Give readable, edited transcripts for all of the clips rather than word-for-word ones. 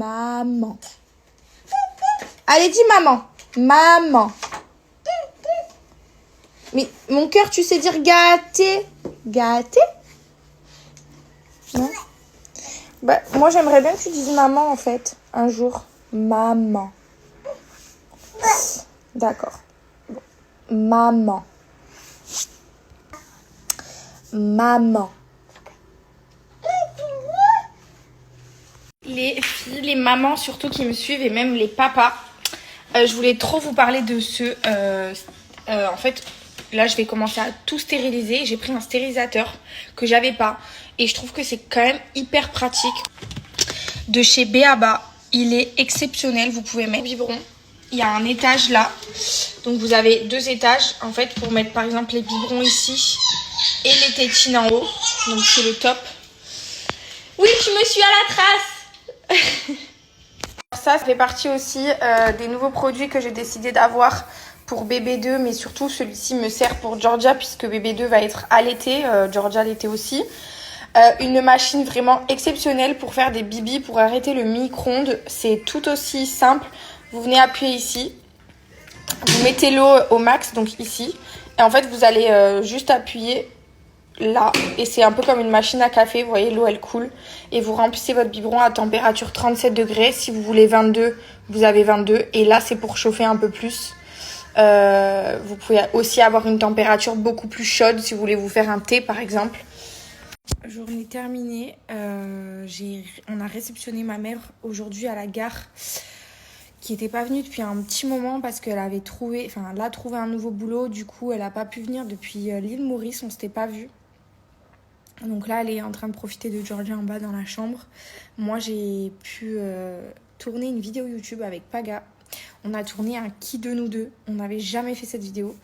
Maman. Allez, dis maman. Maman. Mais mon cœur, tu sais dire gâté. Gâté? Non? Bah, moi, j'aimerais bien que tu dises maman, en fait. Un jour. Maman. D'accord. Bon. Maman. Maman. Les filles, les mamans surtout qui me suivent et même les papas, je voulais trop vous parler de ce... en fait, là je vais commencer à tout stériliser. J'ai pris un stérilisateur que j'avais pas et je trouve que c'est quand même hyper pratique. De chez B.A.B.A. Il est exceptionnel. Vous pouvez mettre biberon. Il y a un étage là. Donc vous avez 2 étages en fait pour mettre par exemple les biberons ici et les tétines en haut. Donc c'est le top. Oui, tu me suis à la trace. Ça fait partie aussi des nouveaux produits que j'ai décidé d'avoir pour bébé 2, mais surtout celui-ci me sert pour Georgia puisque bébé 2 va être allaité, Georgia l'était aussi. Une machine vraiment exceptionnelle pour faire des bibis, pour arrêter le micro-ondes. C'est tout aussi simple. Vous venez appuyer ici, vous mettez l'eau au max, donc ici, et en fait vous allez juste appuyer là, et c'est un peu comme une machine à café, vous voyez, l'eau elle coule, et vous remplissez votre biberon à température 37 degrés. Si vous voulez 22, vous avez 22, et là c'est pour chauffer un peu plus. Vous pouvez aussi avoir une température beaucoup plus chaude si vous voulez vous faire un thé par exemple. Journée terminée, on a réceptionné ma mère aujourd'hui à la gare qui n'était pas venue depuis un petit moment parce qu'elle avait trouvé un nouveau boulot. Du coup, elle n'a pas pu venir depuis l'île Maurice, on ne s'était pas vu. Donc là, elle est en train de profiter de Georgia en bas dans la chambre. Moi, j'ai pu tourner une vidéo YouTube avec Paga. On a tourné un qui de nous deux. On n'avait jamais fait cette vidéo.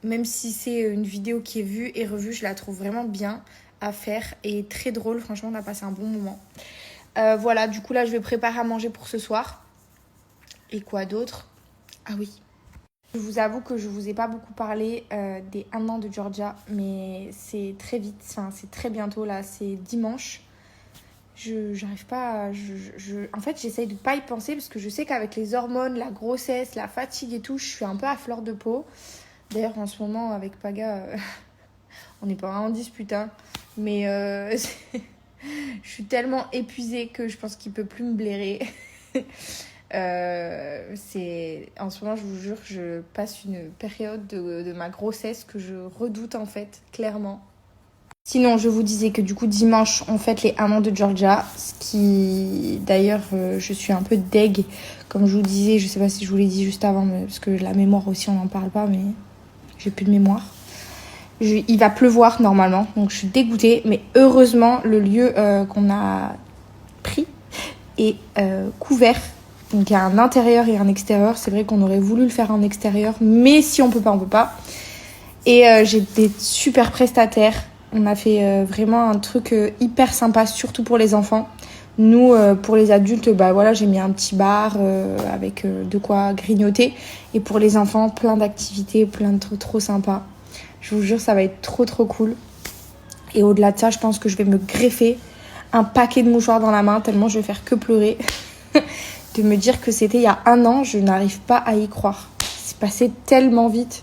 Même si c'est une vidéo qui est vue et revue, je la trouve vraiment bien à faire et très drôle. Franchement, on a passé un bon moment. Voilà, du coup, là, je vais préparer à manger pour ce soir. Et quoi d'autre? Ah oui. Je vous avoue que je vous ai pas beaucoup parlé des 1 an de Georgia, mais c'est très vite, c'est très bientôt là, c'est dimanche. J'arrive pas, en fait j'essaye de pas y penser parce que je sais qu'avec les hormones, la grossesse, la fatigue et tout, je suis un peu à fleur de peau. D'ailleurs en ce moment avec Paga, on n'est pas en dispute, hein, mais je suis tellement épuisée que je pense qu'il peut plus me blairer. En ce moment je vous jure que je passe une période de ma grossesse que je redoute en fait, clairement. Sinon je vous disais que du coup dimanche on fête les 1 an de Georgia, ce qui d'ailleurs je suis un peu deg comme je vous disais, je sais pas si je vous l'ai dit juste avant mais, parce que la mémoire aussi on n'en parle pas mais j'ai plus de mémoire. Il va pleuvoir normalement donc je suis dégoûtée mais heureusement le lieu qu'on a pris est couvert. Donc il y a un intérieur et un extérieur. C'est vrai qu'on aurait voulu le faire en extérieur, mais si on peut pas, on peut pas. Et j'ai des super prestataires. On a fait vraiment un truc hyper sympa, surtout pour les enfants. Nous, pour les adultes, bah voilà, j'ai mis un petit bar avec de quoi grignoter. Et pour les enfants, plein d'activités, plein de trucs trop sympas. Je vous jure, ça va être trop trop cool. Et au-delà de ça, je pense que je vais me greffer un paquet de mouchoirs dans la main, tellement je vais faire que pleurer. De me dire que c'était il y a 1 an, je n'arrive pas à y croire. C'est passé tellement vite.